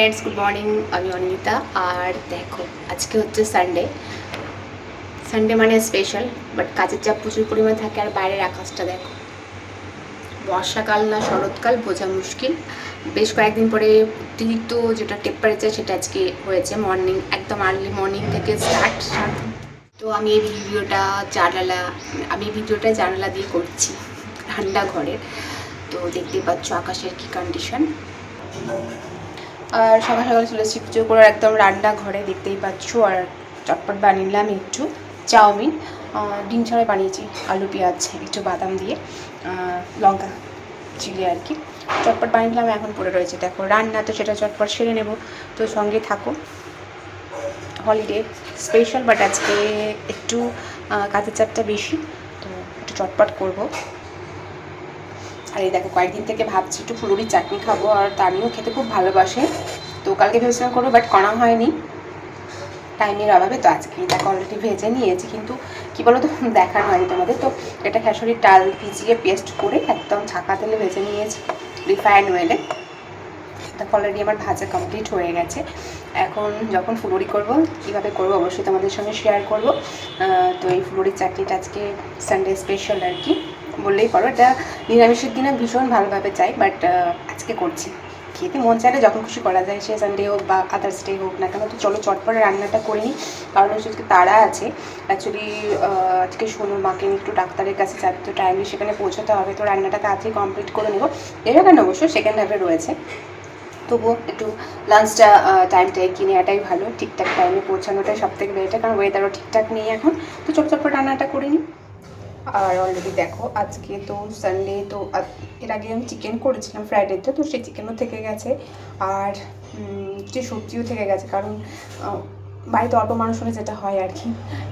Friends, good morning. আমি অনিতা। আর দেখো, আজকে হচ্ছে সানডে। সানডে মানে স্পেশাল, বাট কাজের চাপ প্রচুর পরিমাণে থাকে। আর বাইরের আকাশটা দেখো, বর্ষাকাল না শরৎকাল বোঝা মুশকিল। বেশ কয়েকদিন পরে অতিরিক্ত যেটা টেম্পারেচার সেটা আজকে হয়েছে। মর্নিং একদম আর্লি মর্নিং থেকে স্টার্ট। তো আমি এই ভিডিওটা জানালা দিয়ে করছি, ঠান্ডা ঘরের। তো দেখতেই পাচ্ছ আকাশের কি কন্ডিশন। আর সকাল সকাল চলে এসেছি পুজো করার একদম রান্নাঘরে, দেখতেই পাচ্ছ। আর চটপট বানিয়ে নিলাম একটু চাউমিন, ডিম ছাড়াই বানিয়েছি, আলু পেঁয়াজ একটু বাদাম দিয়ে, লঙ্কা চিলি আর কি। চটপট বানিয়ে নিলাম, এখন পড়ে রয়েছে দেখো রান্না। তো সেটা চটপট সেরে নেব, তো সঙ্গে থাকো। হলিডে স্পেশাল, বাট আজকে একটু কাজের চাপটা বেশি, তো একটু চটপট করব। আর এই দেখো, কয়েকদিন থেকে ভাবছি একটু ফুলুরির চাটনি খাবো, আর তামিও খেতে খুব ভালোবাসে। তো কালকে ভেবেছিলাম করবো, বাট করা হয়নি টাইমের অভাবে। তো আজকে দেখো অলরেডি ভেজে নিয়েছি, কিন্তু কী বলো তো, দেখানো হয়নি তোমাদের। তো এটা খেসারির ডাল ভিজিয়ে পেস্ট করে একদম ছাকা তেলে ভেজে নিয়েছি রিফাইন্ড অয়েলে। দেখো অলরেডি আমার ভাজা কমপ্লিট হয়ে গেছে। এখন যখন ফুলুরি করব, কীভাবে করব অবশ্যই তোমাদের সঙ্গে শেয়ার করব। তো এই ফুলুরির চাটনিটা আজকে সানডে স্পেশাল আর কি বললেই পারো। এটা নিরামিষের দিনে ভীষণ ভালোভাবে চাই, বাট আজকে করছি। খেতে মন চাইলে যখন খুশি করা যায়, সে সানডে হোক বা আদার্স ডে হোক না কেন। তো চলো চটপটে রান্নাটা করে নিই, কারণ হচ্ছে আজকে তাড়া আছে। অ্যাকচুয়ালি আজকে শোনো, মাকে একটু ডাক্তারের কাছে যাবে, তো টাইমে সেখানে পৌঁছাতে হবে। তো রান্নাটা তাড়াতাড়ি কমপ্লিট করে নেবো। এর কেন অবশ্য সেকেন্ড হাফে রয়েছে, তবুও একটু লাঞ্চটা টাইমটাই কিনে নেওয়াটাই ভালো। ঠিকঠাক টাইমে পৌঁছানোটাই সব থেকে বেটার, কারণ ওয়েদারও ঠিকঠাক নেই এখন। তো চটপট রান্নাটা করে নিই। আর অলরেডি দেখো, আজকে তো সানডে, তো এর আগে আমি চিকেন করেছিলাম ফ্রাইডেতে, তো সেই চিকেনও থেকে গেছে। আর যে সবজিও থেকে গেছে, কারণ বাড়িতে অল্প মানুষ হলে যেটা হয় আর কি,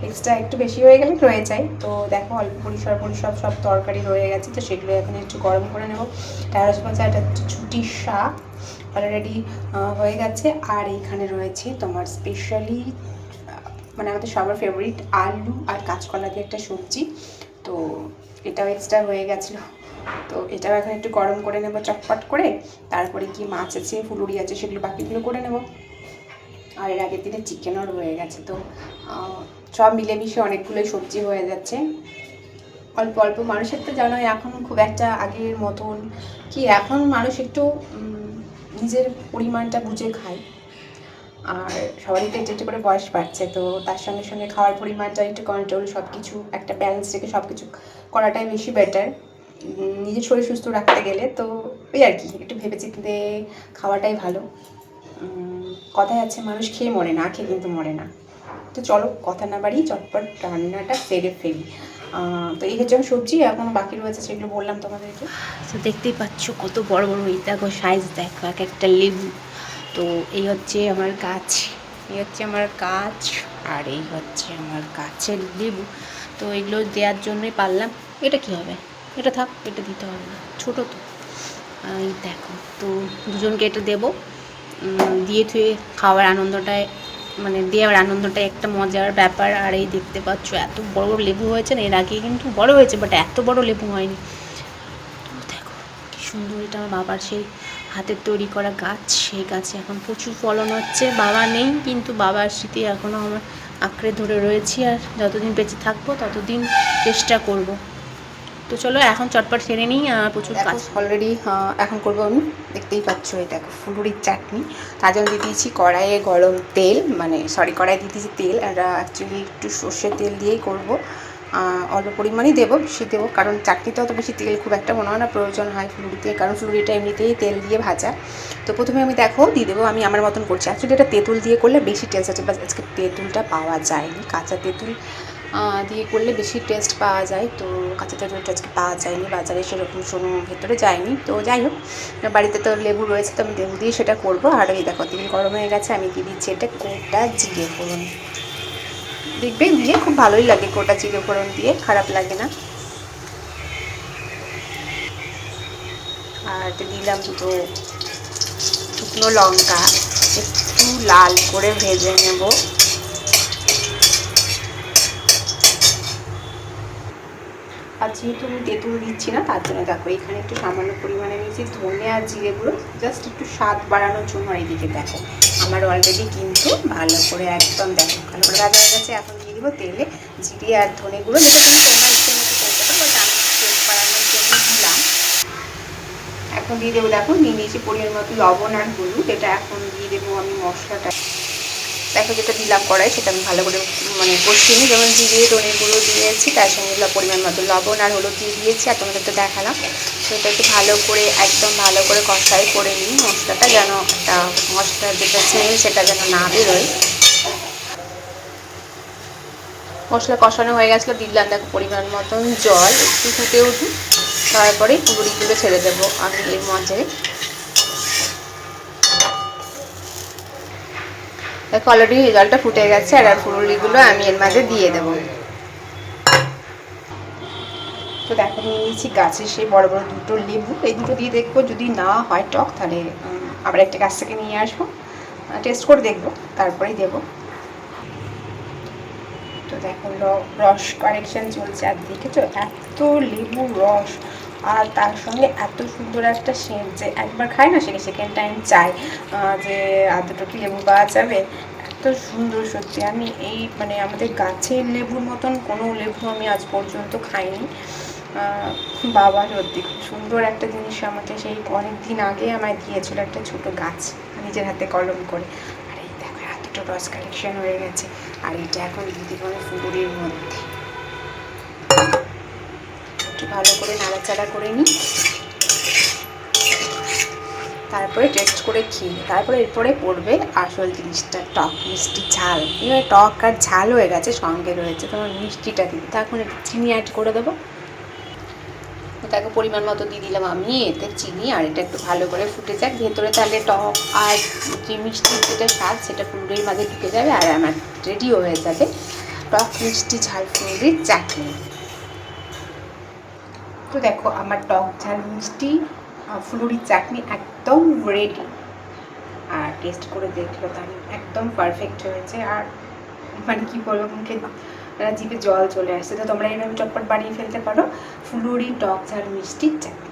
এক্সট্রা একটু বেশি হয়ে গেলে রয়ে যায়। তো দেখো অল্প পরিসর সব তরকারি রয়ে গেছে, তো সেগুলো এখন একটু গরম করে নেবো। ঢ্যাঁড়স ভাজা, এটা হচ্ছে ছুটির শাক অলরেডি হয়ে গেছে। আর এইখানে রয়েছে তোমার স্পেশালি, মানে আমাদের সবার ফেভারিট, আলু আর কাঁচকলা দিয়ে একটা সবজি। তো এটাও এক্সট্রা হয়ে গেছিলো, তো এটাও এখন একটু গরম করে নেবো চটপট করে। তারপরে কি মাছ আছে, ফুলুরি আছে, সেগুলো বাকিগুলো করে নেবো। আর এর আগের দিনে চিকেনও রয়ে গেছে, তো সব মিলেমিশে অনেকগুলোই সবজি হয়ে যাচ্ছে। অল্প অল্প মানুষের তো জানোই এখন খুব একটা আগের মতন কি, এখন মানুষ একটু নিজের পরিমাণটা বুঝে খায়। আর সবারই তো একটু করে বয়স বাড়ছে, তো তার সঙ্গে সঙ্গে খাওয়ার পরিমাণটা একটু কন্ট্রোল, সব কিছু একটা ব্যালেন্স রেখে সব কিছু করাটাই বেশি বেটার নিজের শরীর সুস্থ রাখতে গেলে। তো ওই আর কি, একটু ভেবেচিন্তে খাওয়াটাই ভালো। কথায় আছে, মানুষ খেয়ে মরে না, খেয়ে কিন্তু মরে না। তো চলো কথা না বাড়ি, চটপট রান্নাটা সেরে ফেলি। তো এই হচ্ছে সবজি, এখন বাকি রয়েছে সেগুলো বললাম তোমাদেরকে। তো দেখতেই পাচ্ছ কত বড় বড়, এই দেখো সাইজ দেখো, এক একটা লেবু। তো এই হচ্ছে আমার গাছ, আর এই হচ্ছে আমার গাছের লেবু। তো এগুলো দেওয়ার জন্যই পারলাম। এটা কি হবে, এটা থাক, এটা দিতে হবে না, ছোটো তো। এই দেখো, তো দুজনকে এটা দেবো, দিয়ে থুয়ে খাওয়ার আনন্দটায়, মানে দেওয়ার আনন্দটাই একটা মজার ব্যাপার। আর এই দেখতে পাচ্ছ এত বড় বড় লেবু হয়েছে না, এর আগে কিন্তু বড় হয়েছে, বাট এত বড় লেবু হয়নি। তো দেখো কি সুন্দর, এটা আমার বাবার সেই হাতের তৈরি করা গাছ, সেই গাছে এখন প্রচুর ফলন হচ্ছে। বাবা নেই, কিন্তু বাবার স্মৃতি এখনও আমার আঁকড়ে ধরে রয়েছি। আর যতদিন বেঁচে থাকবো ততদিন চেষ্টা করব। তো চলো এখন চটপট সেরে নিই, প্রচুর কাজ অলরেডি এখন করবো আমি। দেখতেই পাচ্ছ এই দেখো ফুলুরির চাটনি, তার জন্য দিয়ে দিয়েছি কড়াইয়ে গরম তেল, কড়াই দিয়ে দিয়েছি তেল। আর অ্যাকচুয়ালি একটু সর্ষের তেল দিয়েই করবো, অল্প পরিমাণেই দেবো, বেশি দেবো কারণ চাটনিতে অত বেশি তেল খুব একটা মনে হয় না প্রয়োজন হয় ফুলুরিতে, কারণ ফুলুরিটা এমনিতেই তেল দিয়ে ভাজা। তো প্রথমে আমি দেখো দিয়ে দেবো, আমি আমার মতন করছি। অ্যাকচুয়ালি এটা তেঁতুল দিয়ে করলে বেশি টেস্ট আছে, বাট আজকে তেঁতুলটা পাওয়া যায়নি। কাঁচা তেঁতুল দিয়ে করলে বেশি টেস্ট পাওয়া যায়, তো কাঁচা তেঁতুলটা আজকে পাওয়া যায়নি, বাজারে সেরকম শোনো ভেতরে যায়নি। তো যাই হোক, বাড়িতে তো লেবু রয়েছে, তো আমি লেবু দিয়ে সেটা করবো। আর এই দেখো তেল গরম হয়ে গেছে, আমি দিয়ে দিচ্ছি এটা গোটা জিরে ফোড়ন। দেখবে দিয়ে খুব ভালোই লাগে, গোটা জিরে ফোড়ন দিয়ে খারাপ লাগে না। আর দিলাম দুটো শুকনো লঙ্কা, একটু লাল করে ভেজে নেব। আর যেহেতু আমি তেঁতুল দিচ্ছি না, তার জন্য দেখো এখানে একটু সামান্য পরিমাণে নিয়েছি ধনে আর জিরে গুঁড়ো, জাস্ট একটু স্বাদ বাড়ানোর জন্য। এইদিকে দেখো আমার অলরেডি কিন্তু ভালো করে একদম দেখো ভালো করে ভাজা হয়ে গেছে। এখন দিয়ে দিব তেলে জিরে আর ধনে গুঁড়ো, যেটা তুমি তোমরা ইচ্ছে মতো করতে পারো, বাট আমি টেস্ট বাড়ানোর জন্য দিলাম। এখন দিয়ে দেবো, দেখো নিয়ে নিয়েছি পরিমাণ মতো লবণ আর হলুদ। এটা এখন দিয়ে দেবো আমি মশলাটা। দেখো যেটা দিলাম কড়াই, সেটা আমি ভালো করে মানে কষিয়ে নিই। যেমন জিরে ধনে গুঁড়ো দিয়েছি, তার সঙ্গে পরিমাণ মতো লবণ আর হলুদ দিয়ে দিয়েছি, আর তোমাদের তো দেখালাম। তো এটা একটু ভালো করে একদম ভালো করে কষাই করে নিই মশলাটা, যেন একটা মশলার যেটা স্মেল সেটা যেন না বেরোয়। মশলা কষানো হয়ে গেছিলো, দিলাম দেখো পরিমাণ মতন জল, একটু ফুটে উঠুন, তারপরে পুরোগুলো ছেড়ে দেবো আমি এর মাঝে। দেখো অলরেডি জলটা ফুটে গেছে, আর ফুলুরিগুলো আমি এর মাঝে দিয়ে দেবো। তো দেখো নিয়ে নিয়েছি গাছের সেই বড় বড় দুটো লেবু। এই দুটো দিয়ে দেখবো, যদি না হয় টক তাহলে আবার একটা গাছ থেকে নিয়ে আসবো, টেস্ট করে দেখবো, তারপরেই দেবো। তো দেখো রস কালেকশন চলছে, আর দেখেছো এত লেবুর রস, আর তার সঙ্গে এত সুন্দর একটা সেন্ট, যে একবার খাই না সে সেকেন্ড টাইম চাই যে এতটা কি লেবু পাওয়া যাবে। এত সুন্দর সত্যি, আমি এই মানে আমাদের গাছের লেবুর মতন কোনো লেবু আমি আজ পর্যন্ত খাইনি। বাবা সত্যি খুব সুন্দর একটা জিনিস আমাকে সেই অনেক দিন আগে আমায় দিয়েছিল, একটা ছোট গাছ নিজের হাতে কলম করে। আর এই দেখো এতটা রস কালেকশন হয়ে গেছে, আর এটা এখন দিদি করে ফুলুরির মধ্যে একটু ভালো করে নাড়াচাড়া করে নিই, তারপরে টেস্ট করে খেয়ে। তারপরে এরপরে পড়বে আসল জিনিসটা, টক মিষ্টি ঝাল। এবার টক আর ঝাল হয়ে গেছে, সঙ্গে রয়েছে তোমার মিষ্টিটা দিই, তখন একটু চিনি অ্যাড করে দেবো। তাকে পরিমাণ মতো দিয়ে দিলাম আমি এতে চিনি, আর এটা একটু ভালো করে ফুটে যাক ভেতরে, তাহলে টক আর যে মিষ্টির যেটা স্বাদ সেটা ফুলুরির মাঝে ঢুকে যাবে, আর আমার রেডিও হয়ে যাবে টক মিষ্টি ঝাল ফুলুরির চাটনি। তো দেখো আমার টক ঝাল মিষ্টি ফুলুরির চাটনি একদম রেডি, আর টেস্ট করে দেখলো তার একদম পারফেক্ট হয়েছে। আর মানে কি বলবো, মুখে জিভে জল চলে আসছে। তো তোমরা এইভাবে চটপট বানিয়ে ফেলতে পারো ফুলুরি টক ঝাল মিষ্টির চাটনি।